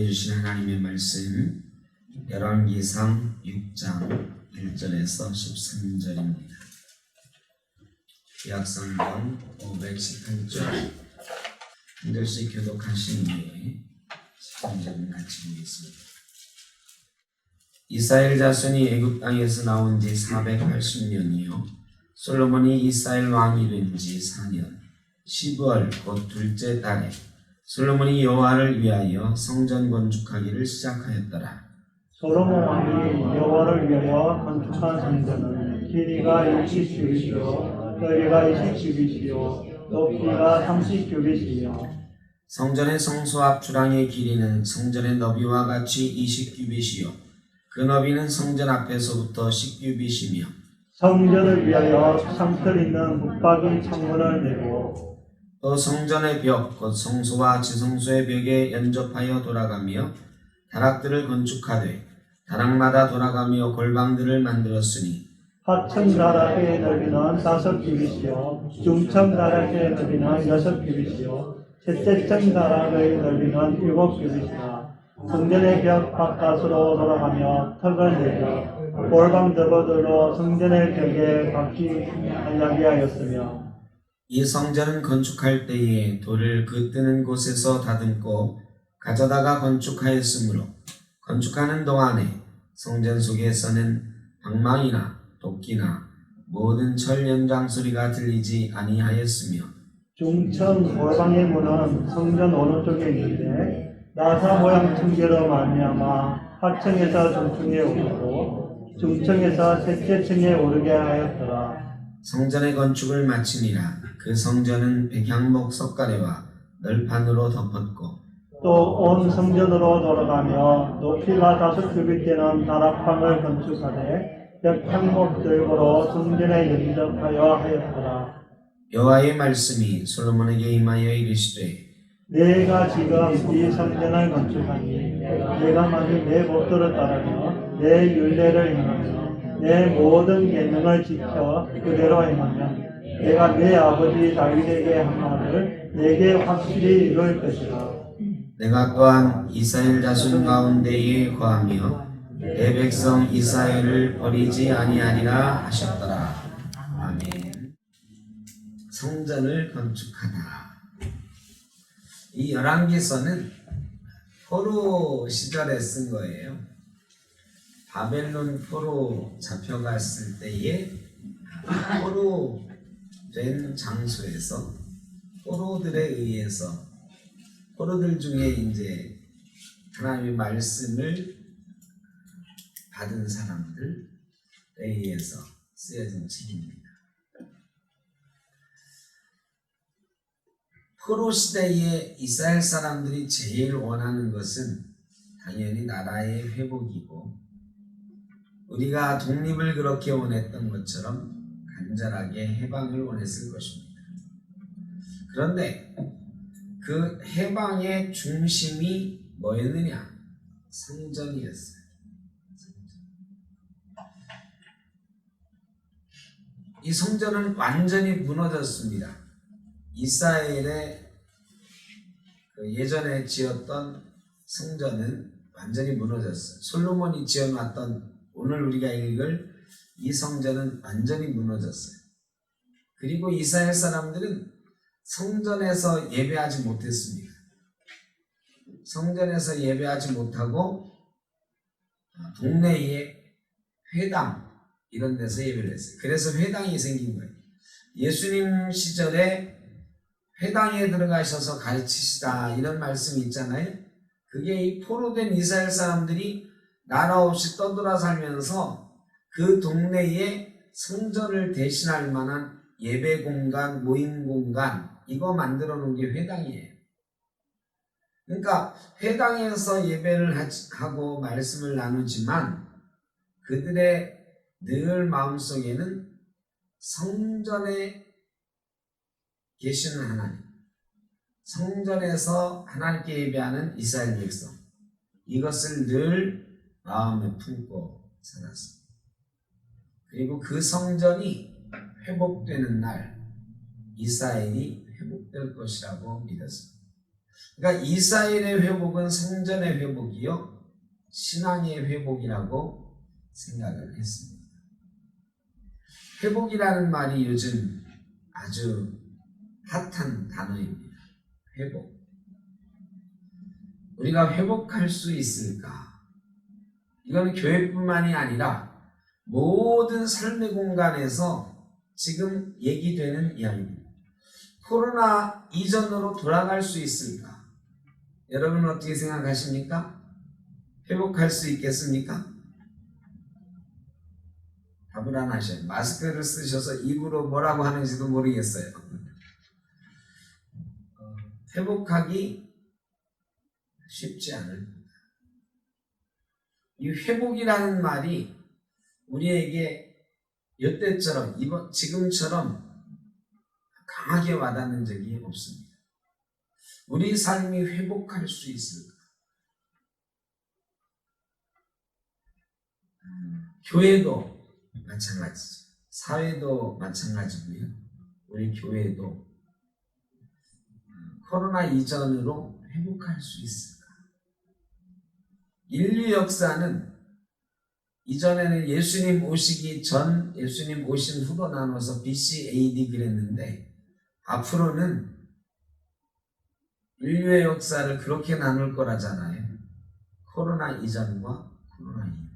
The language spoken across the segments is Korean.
주신 하나님의 말씀 열왕기상 6장 1절에서 13절입니다. 구약성경 518쪽 한 절씩 교독하신 후에 13절은 같이 보겠습니다. 이스라엘 자손이 애굽 땅에서 나온 지 480년이요 솔로몬이 이스라엘 왕이 된 지 4년 12월 곧 둘째 달에 솔로몬이 여호와를 위하여 성전 건축하기를 시작하였더라. 솔로몬 왕이 여호와를 위하여 건축한 성전은 길이가 60규빗이요 넓이가 20규빗이요 높이가 30규빗이요 성전의 성소 앞 주랑의 길이는 성전의 너비와 같이 20규빗이요 그 너비는 성전 앞에서부터 10규빗이며 성전을 위하여 상틀 있는 붙박이 창문을 내고 또 성전의 벽 곧 성소와 지성소의 벽에 연접하여 돌아가며 다락들을 건축하되 다락마다 돌아가며 골방들을 만들었으니 하층 다락의 넓이는 5규빗이요 중층 다락의 넓이는 6규빗이요 셋째층 다락의 넓이는 7규빗이나 성전의 벽 바깥으로 돌아가며 턱을 내고 골방 더버들로 성전의 벽에 바퀴 달라게 하였으며 이 성전은 건축할 때에 돌을 그 뜨는 곳에서 다듬고 가져다가 건축하였으므로 건축하는 동안에 성전 속에서는 방망이나 도끼나 모든 철 연장 소리가 들리지 아니하였으며 중층 골방의 문은 성전 오른쪽에 있는데 나사 모양 층계로 말미암아 하층에서 중층에 오르고 중층에서 셋째 층에 오르게 하였더라. 성전의 건축을 마치니라. 그 성전은 백향목 석가래와 널판으로 덮었고 또 온 성전으로 돌아가며 높이가 5규빗 되는 다락방을 건축하되 백향목들고로 성전에 연접하여 하였더라. 여호와의 말씀이 솔로몬에게 임하여 이르시되 내가 지금 이 성전을 건축하니 내가 만일 내 법도를 따르며 내 율례를 행하며 내 모든 계명을 지켜 그대로 행하면 내가 내 아버지 다윗에게 한 말을 내게 확실히 이룰 것이라. 내가 또한 이스라엘 자손 가운데에 거하며 내 백성 이스라엘을 버리지 아니하리라 하셨더라. 아멘. 성전을 건축하다. 이 열왕기서는 포로 시절에 쓴 거예요. 바벨론 포로 잡혀갔을 때에 포로 된 장소에서 포로들에 의해서 포로들 중에 이제 하나님의 말씀을 받은 사람들에 의해서 쓰여진 책입니다. 포로 시대에 이스라엘 사람들이 제일 원하는 것은 당연히 나라의 회복이고 우리가 독립을 그렇게 원했던 것처럼 간절하게 해방을 원했을 것입니다. 그런데 그 해방의 중심이 뭐였느냐? 성전이었어요. 이 성전은 완전히 무너졌습니다. 이스라엘의 예전에 지었던 성전은 완전히 무너졌어요. 솔로몬이 지어놨던 오늘 우리가 읽을 이 성전은 완전히 무너졌어요. 그리고 이스라엘 사람들은 성전에서 예배하지 못했습니다. 성전에서 예배하지 못하고 동네의 회당 이런 데서 예배를 했어요. 그래서 회당이 생긴 거예요. 예수님 시절에 회당에 들어가셔서 가르치시다 이런 말씀이 있잖아요. 그게 이 포로된 이스라엘 사람들이 나라 없이 떠돌아 살면서 그 동네에 성전을 대신할 만한 예배 공간, 모임 공간 이거 만들어 놓은 게 회당이에요. 그러니까 회당에서 예배를 하고 말씀을 나누지만 그들의 늘 마음속에는 성전에 계시는 하나님, 성전에서 하나님께 예배하는 이스라엘 백성 이것을 늘 마음에 품고 살았습니다. 그리고 그 성전이 회복되는 날 이스라엘이 회복될 것이라고 믿었습니다. 그러니까 이스라엘의 회복은 성전의 회복이요 신앙의 회복이라고 생각을 했습니다. 회복이라는 말이 요즘 아주 핫한 단어입니다. 회복. 우리가 회복할 수 있을까? 이거는 교회뿐만이 아니라 모든 삶의 공간에서 지금 얘기되는 이야기입니다. 코로나 이전으로 돌아갈 수 있을까? 여러분은 어떻게 생각하십니까? 회복할 수 있겠습니까? 답을 안 하셔요. 마스크를 쓰셔서 입으로 뭐라고 하는지도 모르겠어요. 회복하기 쉽지 않을 겁니다. 이 회복이라는 말이 우리에게 이때처럼 지금처럼 강하게 와닿는 적이 없습니다. 우리 삶이 회복할 수 있을까? 교회도 마찬가지죠. 사회도 마찬가지고요. 우리 교회도 코로나 이전으로 회복할 수 있을까? 인류 역사는 이전에는 예수님 오시기 전, 예수님 오신 후로 나눠서 BC, AD 그랬는데 앞으로는 인류의 역사를 그렇게 나눌 거라잖아요. 코로나 이전과 코로나 이후.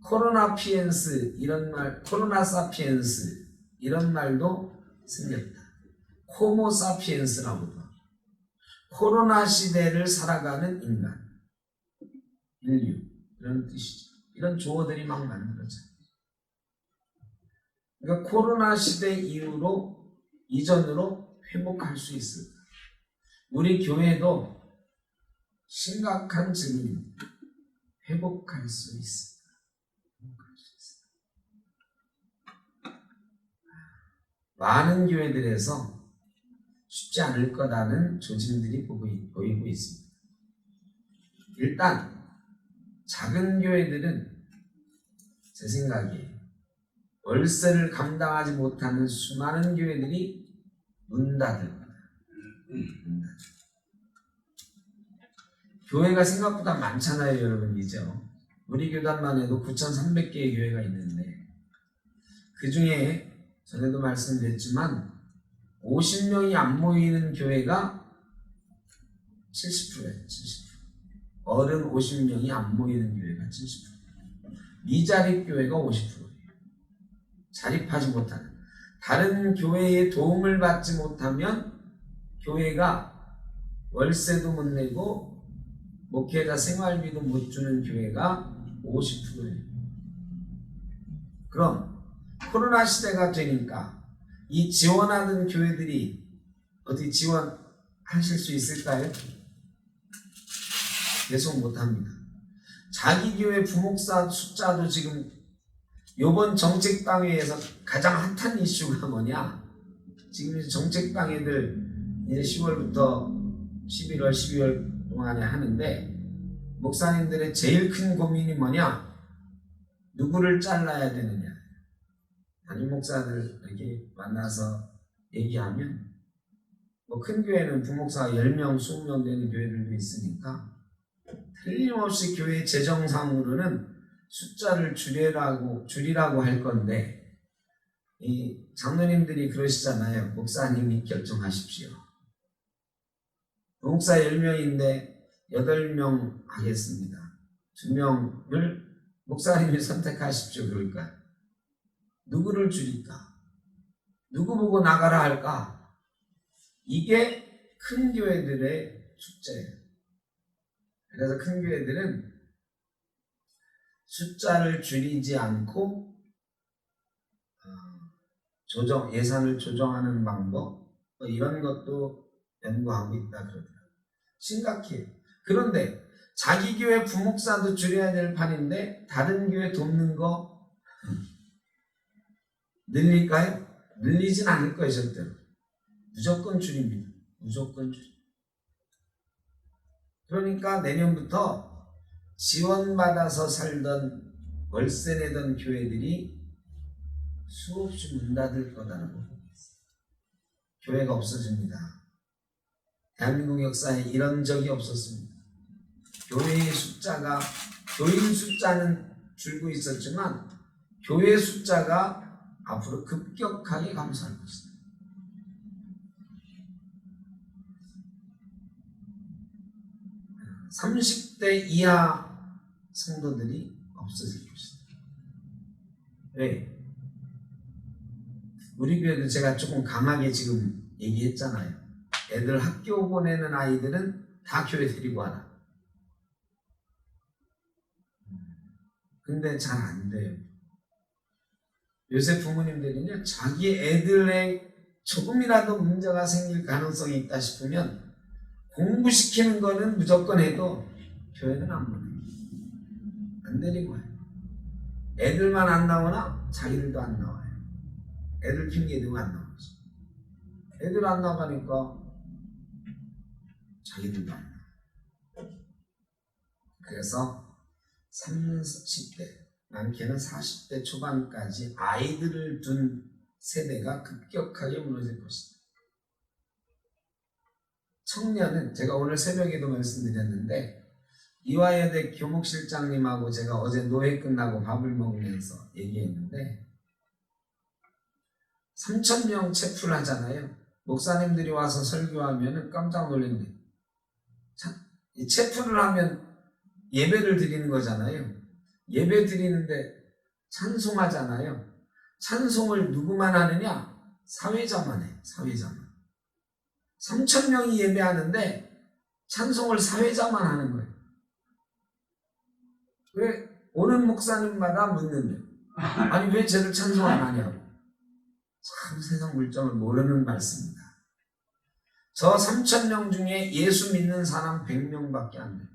코로나 피엔스 이런 말, 코로나 사피엔스 이런 말도 생겼다. 호모 사피엔스라고도 하고 코로나 시대를 살아가는 인간, 인류 이런 뜻이죠. 이런 조어들이 막 만들어져요. 그러니까 코로나 시대 이전으로 회복할 수 있을까? 우리 교회도 심각한 질문입니다. 회복할 수 있을까? 많은 교회들에서 쉽지 않을 거라는 조짐들이 보이고 있습니다. 일단 작은 교회들은 제 생각에 월세를 감당하지 못하는 수많은 교회들이 문 닫을 거다. 교회가 생각보다 많잖아요, 여러분. 이죠. 우리 교단만 해도 9,300개의 교회가 있는데 그 중에 전에도 말씀드렸지만 50명이 안 모이는 교회가 70%예요. 70%. 어른 50명이 안 모이는 교회가 70%. 미자립 교회가 50%예요. 자립하지 못하는. 다른 교회의 도움을 받지 못하면 교회가 월세도 못 내고 목회자 생활비도 못 주는 교회가 50%예요. 그럼 코로나 시대가 되니까 이 지원하는 교회들이 어떻게 지원하실 수 있을까요? 계속 못합니다. 자기 교회 부목사 숫자도 지금 이번 정책방해에서 가장 핫한 이슈가 뭐냐? 지금 정책방해들 이제 10월부터 11월, 12월 동안에 하는데 목사님들의 제일 큰 고민이 뭐냐? 누구를 잘라야 되느냐? 담임 목사들 이렇게 만나서 얘기하면 뭐 큰 교회는 부목사가 10명, 20명 되는 교회들도 있으니까 틀림없이 교회 재정상으로는 숫자를 줄이라고 할 건데 이 장로님들이 그러시잖아요. 목사님이 결정하십시오. 부목사 10명인데 8명 하겠습니다. 2명을 목사님이 선택하십시오. 그럴까요? 누구를 줄일까? 누구 보고 나가라 할까? 이게 큰 교회들의 숙제예요. 그래서 큰 교회들은 숫자를 줄이지 않고 예산을 조정하는 방법 이런 것도 연구하고 있다 그러더라고요. 심각해요. 그런데 자기 교회 부목사도 줄여야 될 판인데 다른 교회 돕는 거 늘릴까요? 늘리진 않을 거예요, 절대로. 무조건 줄입니다. 무조건 줄입니다. 그러니까 내년부터 지원받아서 살던 월세 내던 교회들이 수없이 문 닫을 거다라고 보고 있어요. 교회가 없어집니다. 대한민국 역사에 이런 적이 없었습니다. 교인 숫자는 줄고 있었지만 교회 숫자가 앞으로 급격하게 감소할 것이다. 30대 이하 성도들이 없어질 것이다. 왜? 우리 교회도 제가 조금 강하게 지금 얘기했잖아요. 애들 학교 보내는 아이들은 다 교회 데리고 와라. 근데 잘 안 돼요. 요새 부모님들은요, 자기 애들의 조금이라도 문제가 생길 가능성이 있다 싶으면 공부시키는 거는 무조건 해도 교회는 안 보내요. 안 데리고 와요. 애들만 안 나오나 자기들도 안 나와요. 애들 핑계대고 안 나오죠. 애들 안 나가니까 자기들도 안 나와요. 그래서 30대, 많게는 40대 초반까지 아이들을 둔 세대가 급격하게 무너질 것이다. 청년은 제가 오늘 새벽에도 말씀드렸는데 이화여대 교목실장님하고 제가 어제 노회 끝나고 밥을 먹으면서 얘기했는데 3,000명 체풀 하잖아요. 목사님들이 와서 설교하면 깜짝 놀란대. 이 체풀을 하면 예배를 드리는 거잖아요. 예배 드리는데 찬송하잖아요. 찬송을 누구만 하느냐? 사회자만 해. 사회자만. 3,000명이 예배하는데 찬송을 사회자만 하는 거예요. 왜? 오는 목사님마다 묻는데 아니 왜 쟤를 찬송 안 하냐고. 참 세상 물정을 모르는 말씀입니다. 저 3,000명 중에 예수 믿는 사람 100명밖에 안 돼요.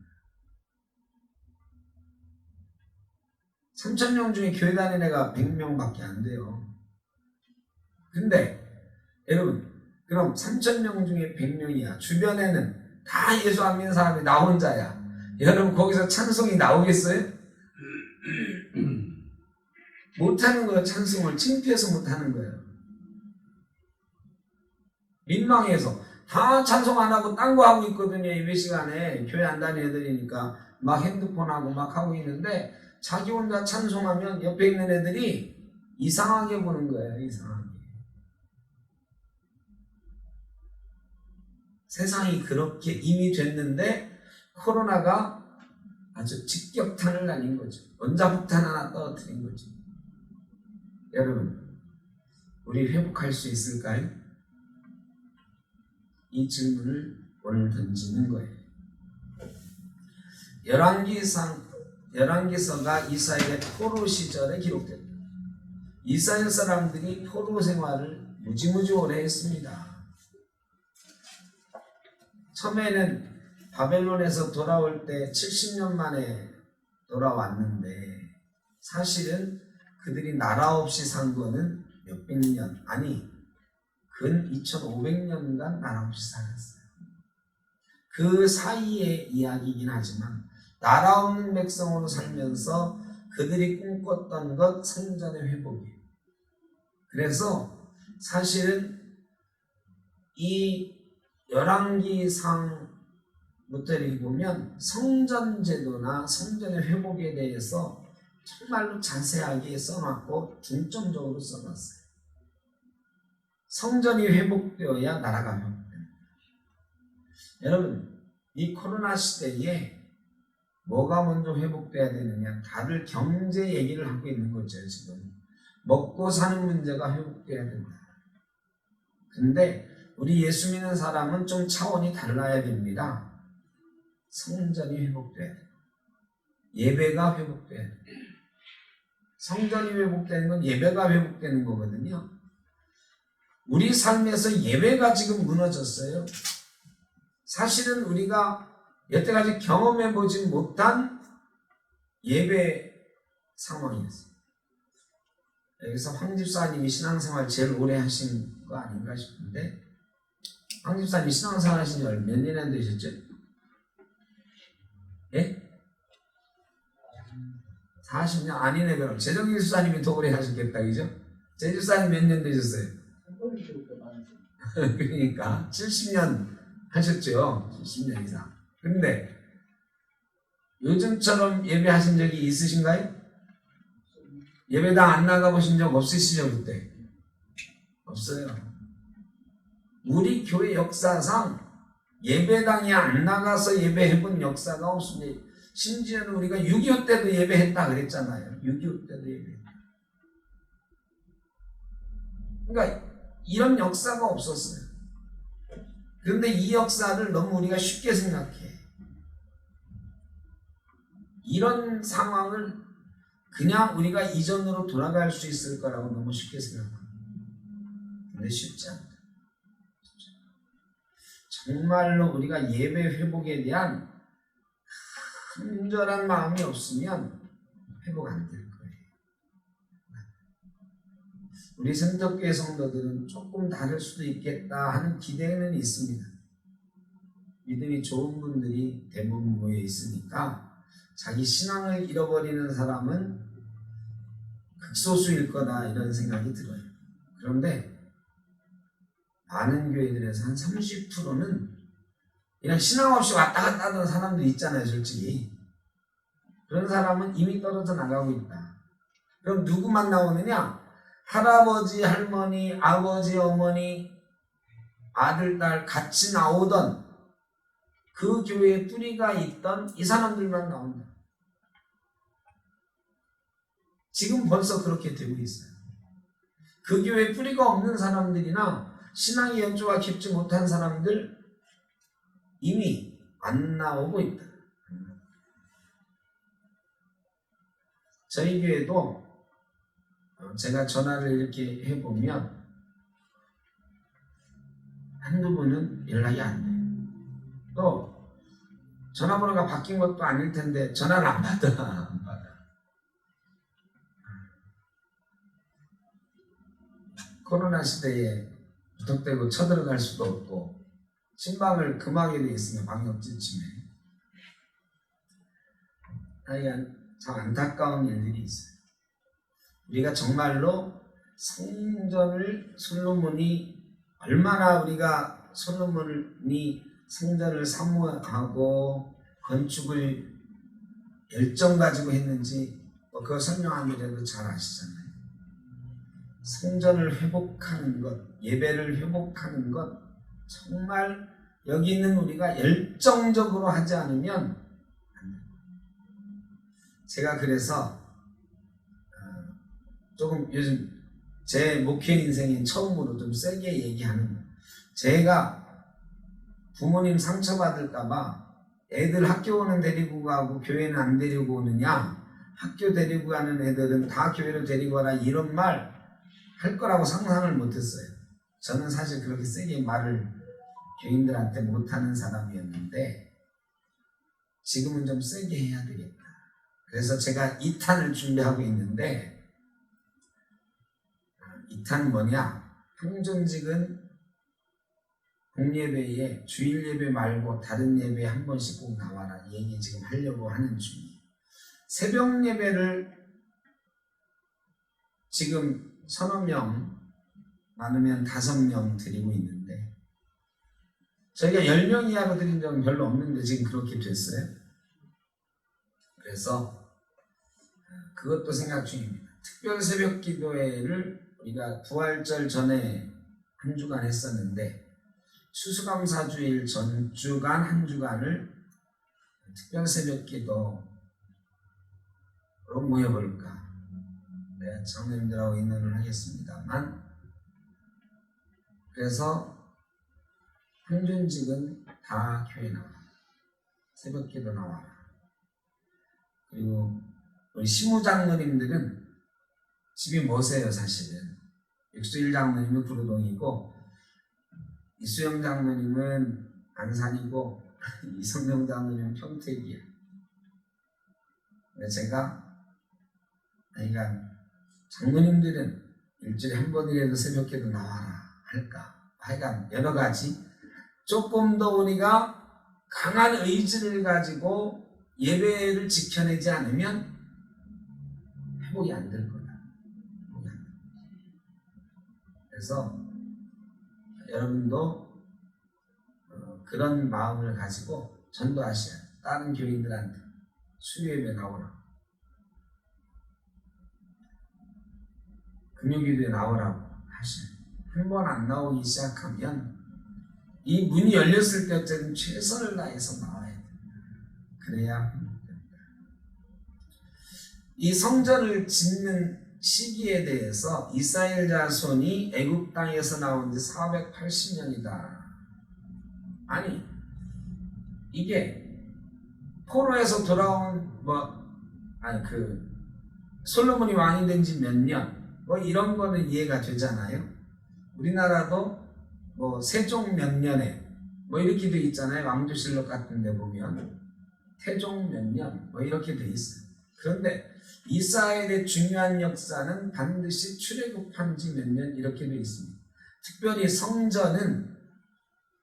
3,000명 중에 교회 다니는 애가 100명밖에 안 돼요. 근데 여러분 그럼 3,000명 중에 100명이야. 주변에는 다 예수 안 믿는 사람이 나 혼자야. 여러분 거기서 찬송이 나오겠어요? 못하는 거예요. 찬송을 창피해서 못하는 거예요. 민망해서 다 찬송 안 하고 딴 거 하고 있거든요. 예배 시간에 교회 안 다니는 애들이니까 막 핸드폰 하고 막 하고 있는데 자기 혼자 찬송하면 옆에 있는 애들이 이상하게 보는 거예요. 이상하게. 세상이 그렇게 이미 됐는데 코로나가 아주 직격탄을 날린 거죠. 원자폭탄 하나 떨어뜨린 거죠. 여러분, 우리 회복할 수 있을까요? 이 질문을 오늘 던지는 거예요. 열왕기서가 이스라엘의 포로 시절에 기록됩니다. 이스라엘 사람들이 포로 생활을 무지무지 오래 했습니다. 처음에는 바벨론에서 돌아올 때 70년 만에 돌아왔는데 사실은 그들이 나라 없이 산 거는 몇백 년, 아니 근 2500년간 나라 없이 살았어요. 그 사이의 이야기이긴 하지만 나라 없는 백성으로 살면서 그들이 꿈꿨던 것 성전의 회복이에요. 그래서 사실은 이 열왕기상부터 이렇게 보면 성전 제도나 성전의 회복에 대해서 정말로 자세하게 써놨고 중점적으로 써놨어요. 성전이 회복되어야 나라가 회복됩니다. 여러분, 이 코로나 시대에 뭐가 먼저 회복돼야 되느냐? 다들 경제 얘기를 하고 있는 거죠. 지금 먹고 사는 문제가 회복돼야 된다. 근데 우리 예수 믿는 사람은 좀 차원이 달라야 됩니다. 성전이 회복돼야 돼요. 예배가 회복돼야 돼요. 성전이 회복되는 건 예배가 회복되는 거거든요. 우리 삶에서 예배가 지금 무너졌어요. 사실은 우리가 여태까지 경험해보지 못한 예배 상황이었어요. 여기서 황 집사님이 신앙생활 제일 오래 하신 거 아닌가 싶은데 황 집사님이 신앙생활 하신 지 몇 년이나 되셨죠? 예? 40년 아니네. 그럼 재정일 집사님이 더 오래 하셨겠다. 그죠? 재 집사님 몇 년 되셨어요? 그러니까 70년 하셨죠. 70년 이상. 근데 요즘처럼 예배하신 적이 있으신가요? 예배당 안 나가보신 적 없으시죠? 그때? 없어요. 우리 교회 역사상 예배당에 안 나가서 예배해본 역사가 없습니다. 심지어는 우리가 6.25 때도 예배했다 그랬잖아요. 6.25 때도 예배했다. 그러니까 이런 역사가 없었어요. 그런데 이 역사를 너무 우리가 쉽게 생각해. 이런 상황을 그냥 우리가 이전으로 돌아갈 수 있을 거라고 너무 쉽게 생각합니다. 근데 쉽지 않다. 정말로 우리가 예배 회복에 대한 간절한 마음이 없으면 회복 안 될 거예요. 우리 생덕교회 성도들은 조금 다를 수도 있겠다 하는 기대는 있습니다. 믿음이 좋은 분들이 대부분 모여 있으니까 자기 신앙을 잃어버리는 사람은 극소수일 거다 이런 생각이 들어요. 그런데 많은 교회들에서 한 30%는 그냥 신앙 없이 왔다 갔다 하던 사람들 있잖아요, 솔직히. 그런 사람은 이미 떨어져 나가고 있다. 그럼 누구만 나오느냐? 할아버지, 할머니, 아버지, 어머니, 아들, 딸 같이 나오던 그 교회에 뿌리가 있던 이 사람들만 나온다. 지금 벌써 그렇게 되고 있어요. 그 교회에 뿌리가 없는 사람들이나 신앙의 연조가 깊지 못한 사람들 이미 안 나오고 있다. 저희 교회도 제가 전화를 이렇게 해보면 한두 분은 연락이 안 돼요. 또 전화번호가 바뀐 것도 아닐 텐데 전화를 안 받아. 코로나 시대에 무턱대고 쳐들어갈 수도 없고 신방을 금하게 돼 있으면 방역지침에 참 안타까운 일들이 있어요. 우리가 정말로 성전을 솔로몬이 얼마나 우리가 솔로몬이 성전을 사모하고 건축을 열정 가지고 했는지 그거 설명하기라도 잘 아시잖아요. 성전을 회복하는 것, 예배를 회복하는 것 정말 여기 있는 우리가 열정적으로 하지 않으면 안 돼요. 제가 그래서 조금 요즘 제 목회 인생인 처음으로 좀 세게 얘기하는 거예요. 제가 부모님 상처받을까봐 애들 학교 오는 데리고 가고 교회는 안 데리고 오느냐, 학교 데리고 가는 애들은 다 교회로 데리고 와라 이런 말 할 거라고 상상을 못했어요. 저는 사실 그렇게 세게 말을 교인들한테 못하는 사람이었는데 지금은 좀 세게 해야 되겠다. 그래서 제가 2탄을 준비하고 있는데 2탄은 뭐냐? 평전직은 공예배에 주일 예배 말고 다른 예배에 한 번씩 꼭 나와라. 이 얘기 지금 하려고 하는 중이에요. 새벽 예배를 지금 서너 명, 많으면 5명 드리고 있는데 저희가 10명 이하로 드린 적은 별로 없는데 지금 그렇게 됐어요. 그래서 그것도 생각 중입니다. 특별 새벽 기도회를 우리가 부활절 전에 한 주간 했었는데 추수감사주일 전주간 한 주간을 특별 새벽 기도로 모여볼까. 네, 장로님들하고 인원을 하겠습니다만 그래서 평균직은 다 교회 나와라. 새벽 기도 나와라. 그리고 우리 시무장로님들은 집이 머세요. 사실은 육수일 장로님은 구로동이고 이수영 장로님은 안산이고 이성명 장로님은 평택이에요. 근데 제가 장로님들은 일주일에 한 번이라도 새벽기도 나와라 할까. 하여간 여러 가지 조금 더 우리가 강한 의지를 가지고 예배를 지켜내지 않으면 회복이 안 될 거다. 그래서 여러분도 그런 마음을 가지고 전도하셔야 돼요. 다른 교인들한테 수요예배 나오라고, 금요기도에 나오라고 하셔야 돼요. 한 번 안 나오기 시작하면 이 문이 열렸을 때쯤 최선을 다해서 나와야 됩니다. 그래야 됩니다. 이 성전을 짓는 시기에 대해서 이스라엘 자손이 애굽 땅에서 나온 지 480년이다. 아니, 이게 포로에서 돌아온 솔로몬이 왕이 된 지 몇 년 이런 거는 이해가 되잖아요. 우리나라도 세종 몇 년에 이렇게 돼 있잖아요. 왕조실록 같은 데 보면 태종 몇 년 이렇게 돼 있어요. 그런데 이스라엘의 중요한 역사는 반드시 출애굽한 지 몇 년 이렇게 돼 있습니다. 특별히 성전은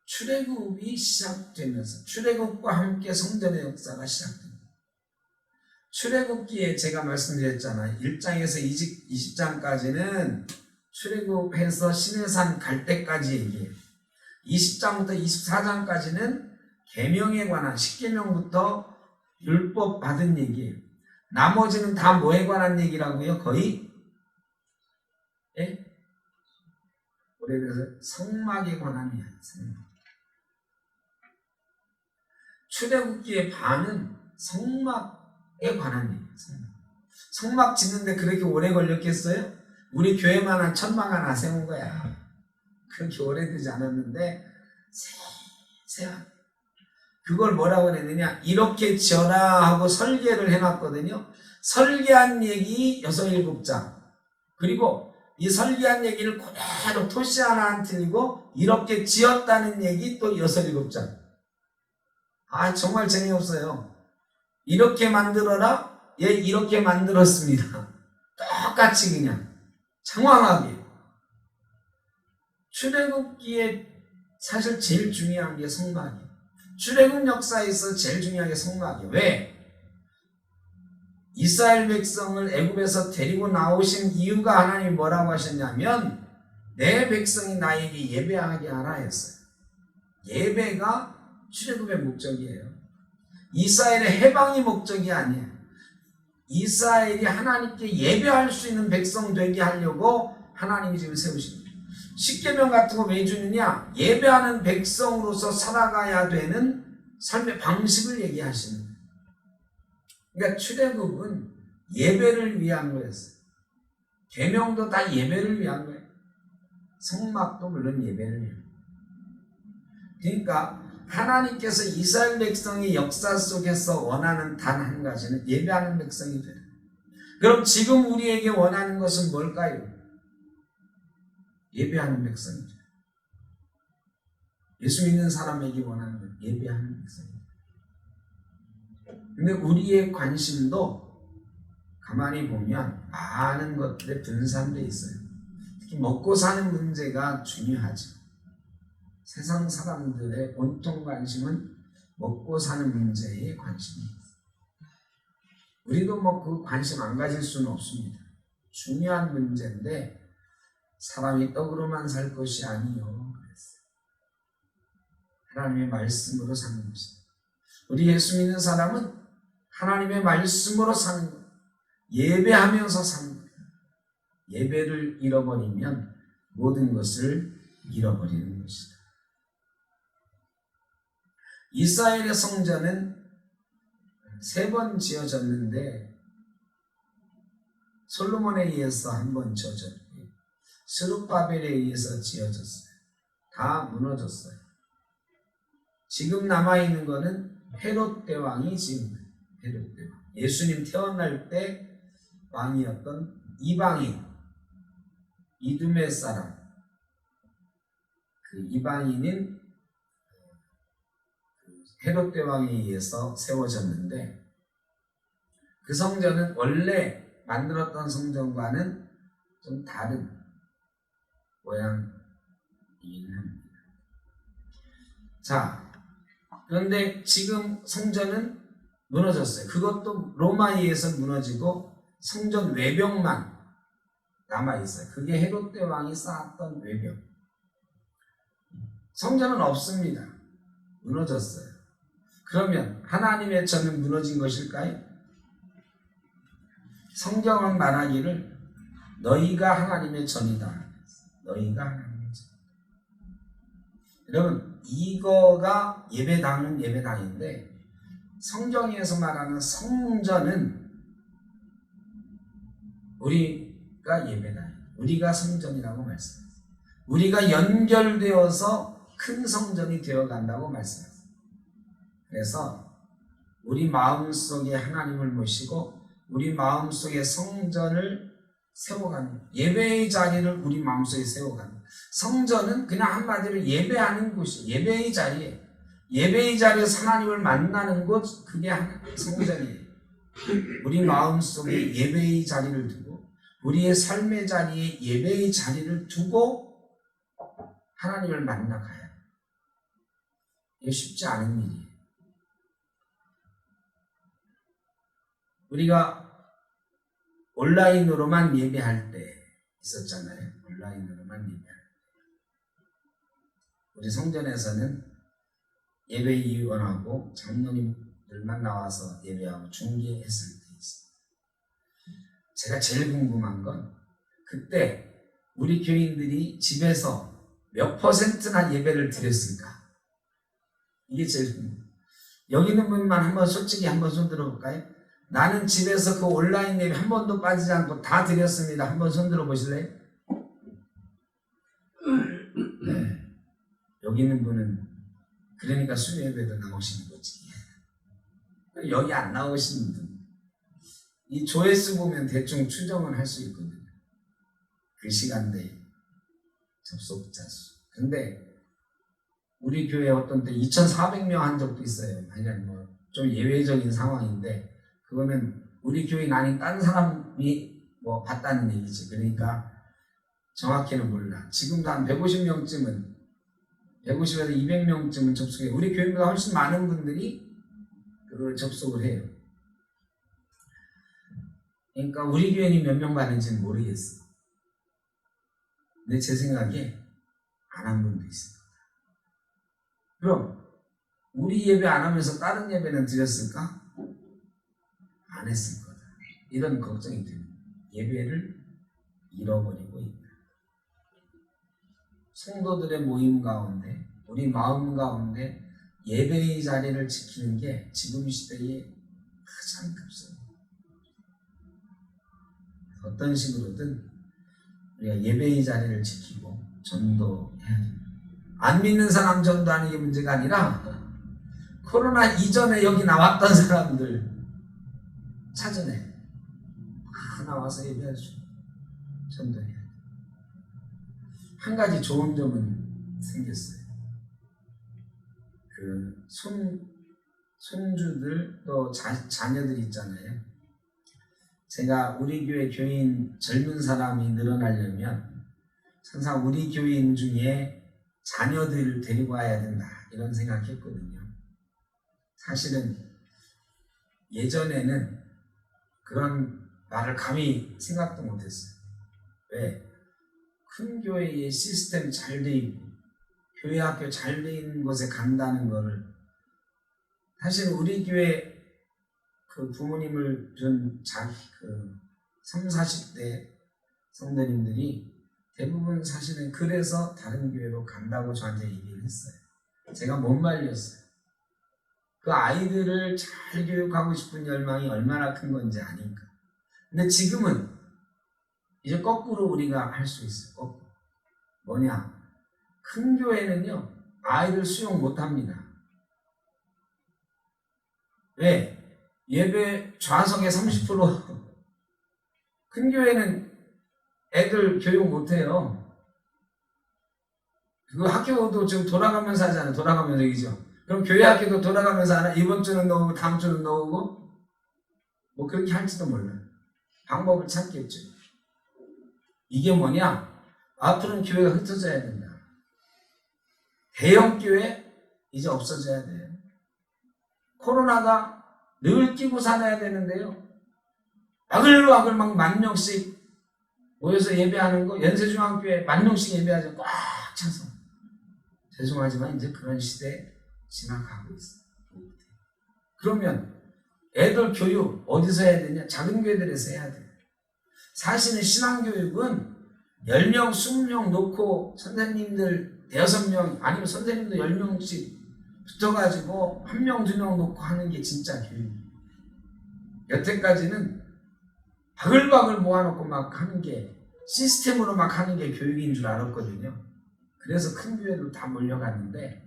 출애굽이 시작되면서 출애굽과 함께 성전의 역사가 시작됩니다. 출애굽기에 제가 말씀드렸잖아요. 1장에서 20장까지는 출애굽해서 시내산 갈 때까지 얘기해요. 20장부터 24장까지는 계명에 관한 10계명부터 율법 받은 얘기예요. 나머지는 다 뭐에 관한 얘기라고요? 거의 오래돼서 성막에 관한 이야기. 출애굽기의 반은 성막에 관한 얘기예요. 성막 짓는데 그렇게 오래 걸렸겠어요? 우리 교회만 한 1000만 하나 세운 거야. 그렇게 오래되지 않았는데 세세한 그걸 뭐라고 그랬느냐? 이렇게 지어라 하고 설계를 해놨거든요. 설계한 얘기 6, 7장. 그리고 이 설계한 얘기를 그대로 토시 하나 안 틀리고 이렇게 지었다는 얘기 또 6, 7장. 정말 재미없어요. 이렇게 만들어라? 예, 이렇게 만들었습니다. 똑같이 그냥 장황하게. 출애굽기에 사실 제일 중요한 게 성막이에요. 출애굽 역사에서 제일 중요한 게 성막이에요. 왜? 이스라엘 백성을 애굽에서 데리고 나오신 이유가 하나님이 뭐라고 하셨냐면 내 백성이 나에게 예배하게 하라 했어요. 예배가 출애굽의 목적이에요. 이스라엘의 해방이 목적이 아니에요. 이스라엘이 하나님께 예배할 수 있는 백성 되게 하려고 하나님이 지금 세우신 거예요. 십계명 같은 거 왜 주느냐? 예배하는 백성으로서 살아가야 되는 삶의 방식을 얘기하시는 거예요. 그러니까 출애굽은 예배를 위한 거였어요. 계명도 다 예배를 위한 거예요. 성막도 물론 예배를 위한 거예요. 그러니까 하나님께서 이스라엘 백성의 역사 속에서 원하는 단 한 가지는 예배하는 백성이 돼요. 그럼 지금 우리에게 원하는 것은 뭘까요? 예배하는 백성이죠. 예수 믿는 사람에게 원하는 건 예배하는 백성이죠. 근데 우리의 관심도 가만히 보면 많은 것들에 분산되어 있어요. 특히 먹고 사는 문제가 중요하죠. 세상 사람들의 온통 관심은 먹고 사는 문제에 관심이 있어요. 우리도 그 관심 안 가질 수는 없습니다. 중요한 문제인데 사람이 떡으로만 살 것이 아니요. 그랬어요. 하나님의 말씀으로 사는 것입니다. 우리 예수 믿는 사람은 하나님의 말씀으로 사는 것, 예배하면서 사는 것. 예배를 잃어버리면 모든 것을 잃어버리는 것이다. 이스라엘의 성전은 3번 지어졌는데 솔로몬에 의해서 1번 지어졌고 스룹바벨에 의해서 지어졌어요. 다 무너졌어요. 지금 남아있는 거는 헤롯 대왕이 지은 거예요. 헤롯 대왕. 예수님 태어날 때 왕이었던 이방인, 이두메 사람. 그 이방인인 헤롯 대왕에 의해서 세워졌는데 그 성전은 원래 만들었던 성전과는 좀 다른 모양이긴 합니다. 자, 그런데 지금 성전은 무너졌어요. 그것도 로마에 의해서 무너지고 성전 외벽만 남아있어요. 그게 헤롯 대왕이 쌓았던 외벽. 성전은 없습니다. 무너졌어요. 그러면 하나님의 전은 무너진 것일까요? 성경은 말하기를 너희가 하나님의 전이다. 너희가 하나님의 전. 여러분, 이거가 예배당은 예배당인데 성경에서 말하는 성전은 우리가 예배당이에요. 우리가 성전이라고 말씀해요. 우리가 연결되어서 큰 성전이 되어간다고 말씀해요. 그래서 우리 마음속에 하나님을 모시고 우리 마음속에 성전을 세워가는, 예배의 자리를 우리 마음속에 세워가는, 성전은 그냥 한마디로 예배하는 곳이에요. 예배의 자리에, 예배의 자리에서 하나님을 만나는 곳, 그게 성전이에요. 우리 마음속에 예배의 자리를 두고 우리의 삶의 자리에 예배의 자리를 두고 하나님을 만나가야 해요. 이게 쉽지 않은 일이에요. 우리가 온라인으로만 예배할 때 있었잖아요. 온라인으로만 예배할 때. 우리 성전에서는 예배위원하고 장로님들만 나와서 예배하고 중계했을 때 있어요. 제가 제일 궁금한 건 그때 우리 교인들이 집에서 몇 %나 예배를 드렸을까? 이게 제일 궁금해요. 여기 있는 분만 한번 솔직히 한번 손 들어볼까요? 나는 집에서 그 온라인 예배 한 번도 빠지지 않고 다 드렸습니다. 한번 손 들어보실래요? 네. 여기 있는 분은 그러니까 수요예배도 나오시는 거지. 여기 안 나오시는 분, 이 조회수 보면 대충 추정을 할 수 있거든요. 그 시간대에 접속자 수. 근데 우리 교회 어떤 때 2,400명 한 적도 있어요. 하여간 뭐 좀 예외적인 상황인데 그거는 우리 교인 아닌 딴 사람이 뭐 봤다는 얘기지. 그러니까 정확히는 몰라. 지금도 한 150명쯤은 150에서 200명쯤은 접속해요. 우리 교인보다 훨씬 많은 분들이 그걸 접속을 해요. 그러니까 우리 교인이 몇 명 받는지는 모르겠어. 근데 제 생각에 안 한 분도 있습니다. 그럼 우리 예배 안 하면서 다른 예배는 드렸을까? 안 했을 거다. 이런 걱정이 듭니다. 예배를 잃어버리고 있다. 성도들의 모임 가운데 우리 마음 가운데 예배의 자리를 지키는 게 지금 시대에 가장 급습니다. 어떤 식으로든 우리가 예배의 자리를 지키고 전도해야 됩니다. 안 믿는 사람 전도하는 게 문제가 아니라 코로나 이전에 여기 나왔던 사람들 찾아내 다 나와서 예배하죠. 전도해야 돼요. 한 가지 좋은 점은 생겼어요. 그 손주들 또 자녀들 있잖아요. 제가 우리 교회 교인 젊은 사람이 늘어나려면 항상 우리 교인 중에 자녀들을 데리고 와야 된다 이런 생각했거든요. 사실은 예전에는 그런 말을 감히 생각도 못했어요. 왜? 큰 교회의 시스템 잘 돼 있고 교회 학교 잘 돼 있는 곳에 간다는 거를 사실 우리 교회 그 부모님을 둔 그 30, 40대 성도님들이 대부분 사실은 그래서 다른 교회로 간다고 저한테 얘기를 했어요. 제가 못 말렸어요. 그 아이들을 잘 교육하고 싶은 열망이 얼마나 큰 건지 아니까. 근데 지금은 이제 거꾸로 우리가 할 수 있어요. 거꾸로. 뭐냐? 큰 교회는요, 아이들 수용 못 합니다. 왜? 예배 좌석의 30%. 큰 교회는 애들 교육 못 해요. 그 학교도 지금 돌아가면서 하잖아요. 돌아가면서 얘기죠. 그럼 교회 학교도 돌아가면서 하나? 이번 주는 넣고 다음 주는 넣고 뭐 그렇게 할지도 몰라요. 방법을 찾겠죠. 이게 뭐냐? 앞으로는 교회가 흩어져야 된다. 대형 교회 이제 없어져야 돼요. 코로나가 늘 끼고 살아야 되는데요. 아글아글 막 10,000명씩 모여서 예배하는 거, 연세중앙교회 10,000명씩 예배하죠. 꽉 차서. 죄송하지만 이제 그런 시대에 지나가고 있어요. 그러면 애들 교육 어디서 해야 되냐? 작은 교회들에서 해야 돼요. 사실은 신앙교육은 10명, 20명 놓고 선생님들 5명 아니면 선생님도 10명씩 붙어가지고 1명, 2명 놓고 하는 게 진짜 교육이에요. 여태까지는 바글바글 모아놓고 막 하는 게 시스템으로 막 하는 게 교육인 줄 알았거든요. 그래서 큰 교회로 다 몰려갔는데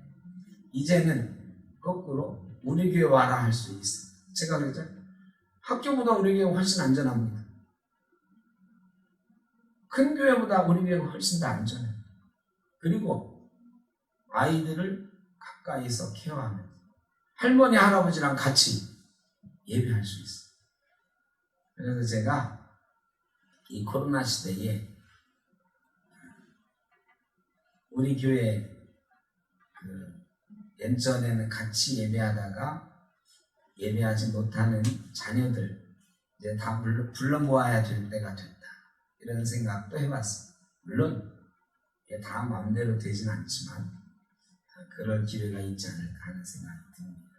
이제는 거꾸로 우리 교회 와라 할 수 있어요. 제가 그랬죠. 학교보다 우리 교회가 훨씬 안전합니다. 큰 교회보다 우리 교회가 훨씬 더 안전해요. 그리고 아이들을 가까이서 케어하면서 할머니, 할아버지랑 같이 예배할 수 있어요. 그래서 제가 이 코로나 시대에 우리 교회 연전에는 같이 예배하다가 예배하지 못하는 자녀들 이제 다 불러 모아야 될 때가 됐다. 이런 생각도 해봤습니다. 물론 다 마음대로 되진 않지만 그럴 기회가 있지 않을까 하는 생각이 듭니다.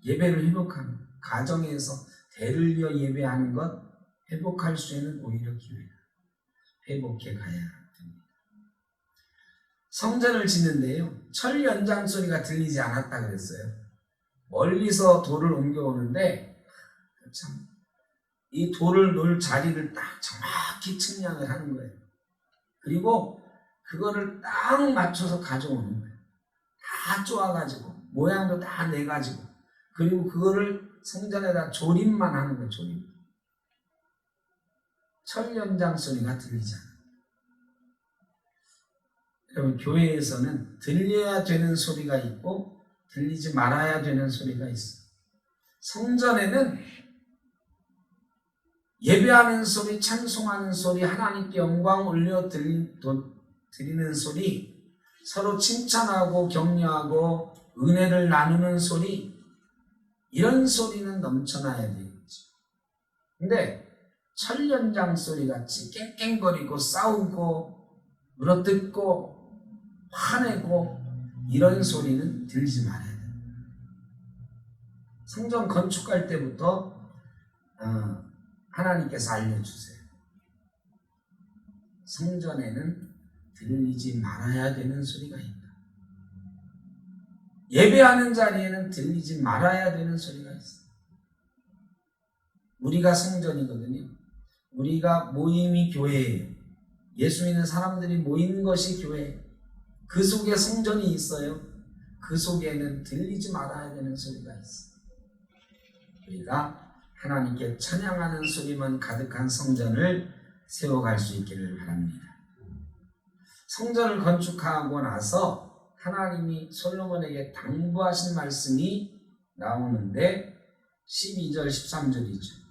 예배를 회복하는 가정에서 대를 이어 예배하는 것 회복할 수 있는 오히려 기회다. 회복해 가야 됩니다. 성전을 짓는데요. 철 연장 소리가 들리지 않았다 그랬어요. 멀리서 돌을 옮겨오는데 참 이 돌을 놓을 자리를 딱 정확히 측량을 하는 거예요. 그리고 그거를 딱 맞춰서 가져오는 거예요. 다 쪼아가지고 모양도 다 내가지고 그리고 그거를 성전에다 조립만 하는 거예요. 조립. 철 연장 소리가 들리지 않아요. 여러분 교회에서는 들려야 되는 소리가 있고 들리지 말아야 되는 소리가 있어요. 성전에는 예배하는 소리, 찬송하는 소리, 하나님께 영광 올려 드리는 소리, 서로 칭찬하고 격려하고 은혜를 나누는 소리, 이런 소리는 넘쳐나야 되겠죠. 근데 철 연장 소리 같이 깽깽거리고 싸우고 물어뜯고 화내고 이런 소리는 들지 말아야 돼요. 성전 건축할 때부터 하나님께서 알려주세요. 성전에는 들리지 말아야 되는 소리가 있다. 예배하는 자리에는 들리지 말아야 되는 소리가 있어요. 우리가 성전이거든요. 우리가 모임이 교회예요. 예수 믿는 사람들이 모이는 것이 교회예요. 그 속에 성전이 있어요. 그 속에는 들리지 말아야 되는 소리가 있어요. 우리가 하나님께 찬양하는 소리만 가득한 성전을 세워갈 수 있기를 바랍니다. 성전을 건축하고 나서 하나님이 솔로몬에게 당부하신 말씀이 나오는데 12절 13절이죠.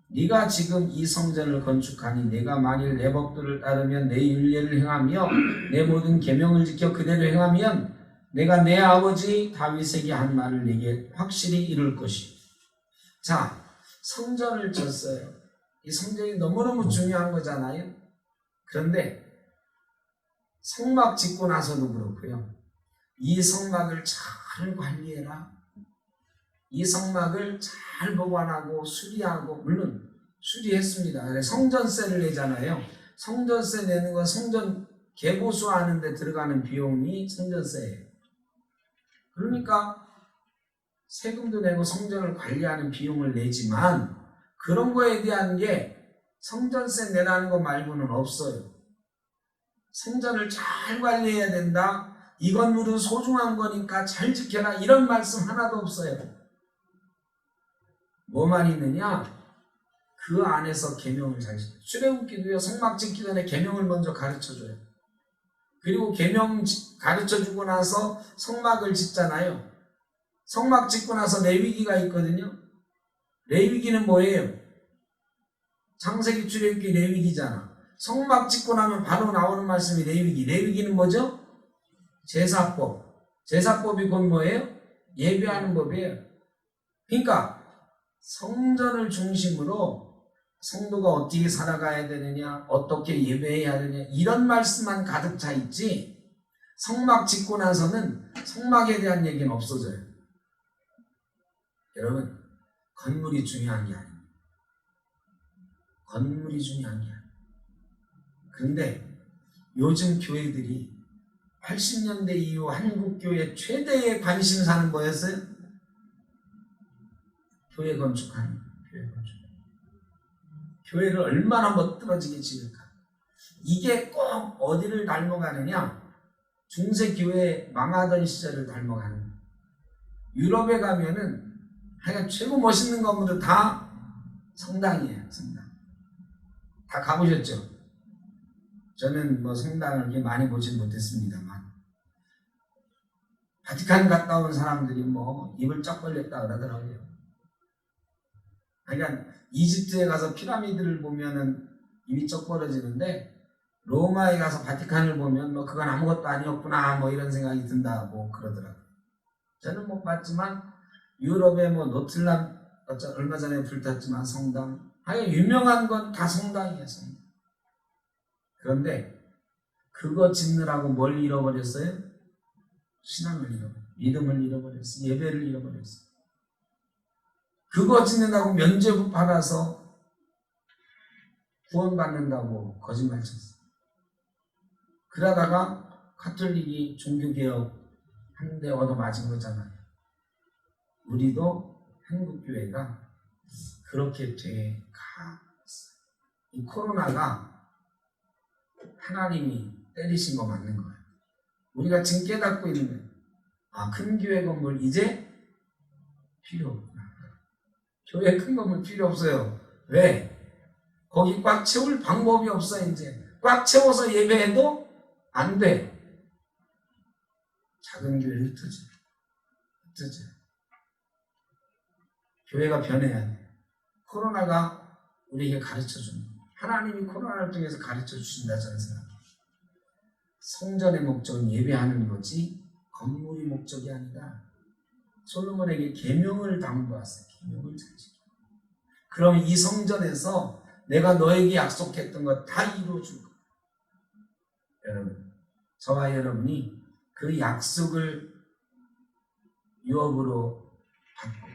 네가 지금 이 성전을 건축하니 내가 만일 내 법도를 따르면 내 율례를 행하며 내 모든 계명을 지켜 그대로 행하면 내가 내 아버지 다윗에게 한 말을 내게 확실히 이룰 것이요. 자, 성전을 졌어요. 이 성전이 너무너무 중요한 거잖아요. 그런데 성막 짓고 나서도 그렇고요. 이 성막을 잘 관리해라. 이 성막을 잘 보관하고 수리하고, 물론 수리했습니다. 성전세를 내잖아요. 성전세 내는 건 성전 개보수하는 데 들어가는 비용이 성전세예요. 그러니까 세금도 내고 성전을 관리하는 비용을 내지만 그런 거에 대한 게 성전세 내라는 거 말고는 없어요. 성전을 잘 관리해야 된다. 이 건물은 소중한 거니까 잘 지켜라. 이런 말씀 하나도 없어요. 뭐만 있느냐? 그 안에서 계명을 잘 지켜요. 출애굽기도요. 성막 짓기 전에 계명을 먼저 가르쳐줘요. 그리고 계명 가르쳐주고 나서 성막을 짓잖아요. 성막 짓고 나서 레위기가 있거든요. 레위기는 뭐예요? 창세기, 출애굽기, 레위기잖아. 성막 짓고 나면 바로 나오는 말씀이 레위기. 레위기는 뭐죠? 제사법. 제사법이 곧 뭐예요? 예배하는 법이에요. 그러니까 성전을 중심으로 성도가 어떻게 살아가야 되느냐, 어떻게 예배해야 되느냐, 이런 말씀만 가득 차 있지 성막 짓고 나서는 성막에 대한 얘기는 없어져요. 여러분, 건물이 중요한 게 아닙니다. 건물이 중요한 게 아닙니다. 그런데 요즘 교회들이 80년대 이후 한국교회 최대의 관심사는 뭐였어요? 교회 건축하는 거예요. 교회 건축. 교회를 얼마나 멋들어지게 지을까? 이게 꼭 어디를 닮아가느냐? 중세교회 망하던 시절을 닮아가는 거예요. 유럽에 가면은 하여간 최고 멋있는 건물은 다 성당이에요. 성당. 다 가보셨죠? 저는 뭐 성당을 이렇게 많이 보진 못했습니다만 바티칸 갔다 온 사람들이 뭐 입을 쩍 벌렸다 그러더라고요. 그러니까 이집트에 가서 피라미드를 보면은 입이 쩍 벌어지는데 로마에 가서 바티칸을 보면 뭐 그건 아무것도 아니었구나 뭐 이런 생각이 든다고 그러더라고요. 저는 못 봤지만 유럽의 뭐 노틀람 얼마 전에 불탔지만 성당 하여간 유명한 건 다 성당이에요. 성당. 그런데 그거 짓느라고 뭘 잃어버렸어요? 신앙을 잃어버렸어요. 믿음을 잃어버렸어요. 예배를 잃어버렸어요. 그거 짓는다고 면죄부 받아서 구원받는다고 거짓말 쳤어요. 그러다가 가톨릭이 종교개혁 하는데 얻어맞은 거잖아요. 우리도 한국교회가 그렇게 돼가 있어요. 이 코로나가 하나님이 때리신 거 맞는 거예요. 우리가 지금 깨닫고 있는 거예요. 아, 큰 교회 건물 이제 필요 없구나. 교회 큰 건물 필요 없어요. 왜? 거기 꽉 채울 방법이 없어. 이제 꽉 채워서 예배해도 안 돼. 작은 교회 흩어져요. 흩어져요. 교회가 변해야 돼. 코로나가 우리에게 가르쳐주는 거예요. 하나님이 코로나를 통해서 가르쳐 주신다 저는 생각해요. 성전의 목적은 예배하는 거지 건물이 목적이 아니라 솔로몬에게 계명을 당부하세요. 계명을 잘 지켜. 그럼 이 성전에서 내가 너에게 약속했던 것 다 이루어줄 거예요. 여러분, 저와 여러분이 그 약속을 유업으로 받고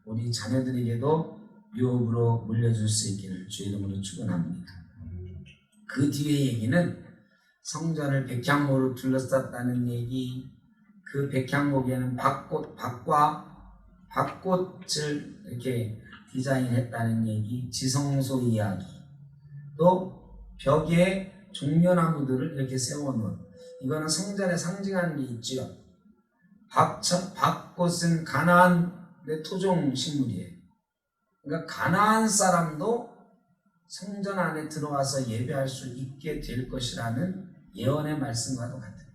우리 자녀들에게도 유업으로 물려줄 수 있기를 주 이름으로 축원합니다. 그 뒤에 얘기는 성전을 백향목으로 둘러쌌다는 얘기, 그 백향목에는 밭꽃을 이렇게 디자인했다는 얘기, 지성소 이야기, 또 벽에 종려나무들을 이렇게 세워놓은, 이거는 성전에 상징하는 게 있죠. 밭꽃은 가나안의 토종 식물이에요. 그러니까 가나안 사람도 성전 안에 들어와서 예배할 수 있게 될 것이라는 예언의 말씀과도 같아요.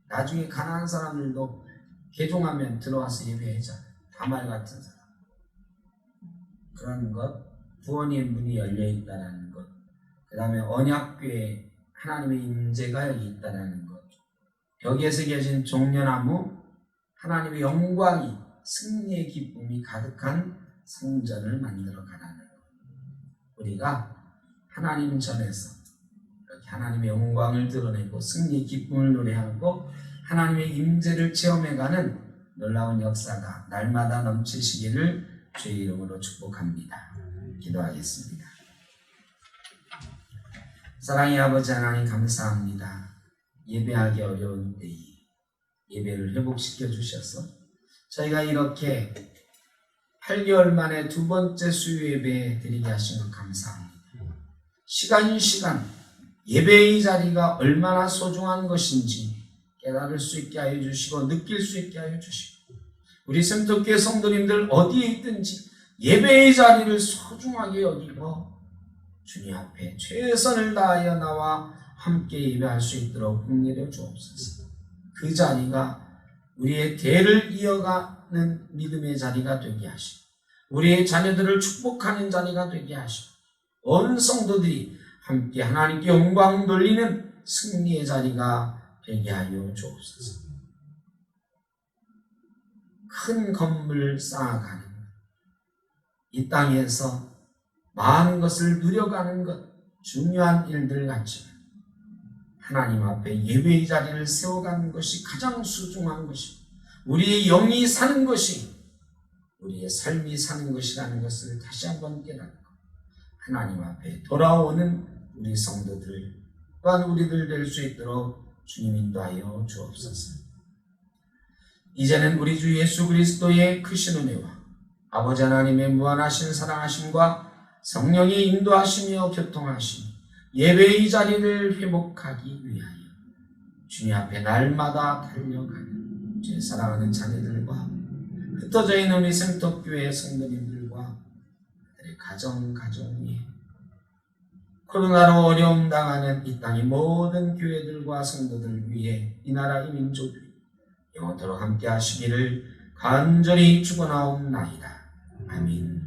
나중에 가나안 사람들도 개종하면 들어와서 예배하잖아요. 다말 같은 사람. 그런 것, 구원의 문이 열려 있다는 것, 그 다음에 언약궤에 하나님의 임재가 여기 있다는 것, 벽에 새겨진 종려나무, 하나님의 영광이, 승리의 기쁨이 가득한 성전을 만들어 가라는 것. 우리가 하나님 전에서 이렇게 하나님의 영광을 드러내고 승리의 기쁨을 노래하고 하나님의 임재를 체험해가는 놀라운 역사가 날마다 넘치시기를 주의 이름으로 축복합니다. 기도하겠습니다. 사랑의 아버지 하나님 감사합니다. 예배하기 어려운 때에 예배를 회복시켜 주셔서 저희가 이렇게 8개월 만에 두 번째 수요 예배 드리게 하신 것 감사합니다. 시간 예배의 자리가 얼마나 소중한 것인지 깨달을 수 있게 하여 주시고 느낄 수 있게 하여 주시고 우리 sem터교회 성도님들 어디에 있든지 예배의 자리를 소중하게 여기고 주님 앞에 최선을 다하여 나와 함께 예배할 수 있도록 은혜려 주옵소서. 그 자리가 우리의 대를 이어가는 믿음의 자리가 되게 하시고 우리의 자녀들을 축복하는 자리가 되게 하시고 온 성도들이 함께 하나님께 영광 돌리는 승리의 자리가 되게 하여 주옵소서. 큰 건물 쌓아가는 이 땅에서 많은 것을 누려가는 것 중요한 일들 같지만 하나님 앞에 예배의 자리를 세워가는 것이 가장 소중한 것이고 우리의 영이 사는 것이 우리의 삶이 사는 것이라는 것을 다시 한번 깨닫고 하나님 앞에 돌아오는 우리 성도들 또한 우리들 될 수 있도록 주님 인도하여 주옵소서. 이제는 우리 주 예수 그리스도의 크신 은혜와 아버지 하나님의 무한하신 사랑하심과 성령의 인도하시며 교통하심 예배의 자리를 회복하기 위하여 주님 앞에 날마다 달려가는 주의 사랑하는 자녀들과 흩어져 있는 우리 생떡교회 성도님들과 그들의 가정 위에 코로나로 어려움 당하는 이 땅의 모든 교회들과 성도들 위해 이 나라 이 민족 영원토록 함께 하시기를 간절히 축원하옵나이다. 아멘.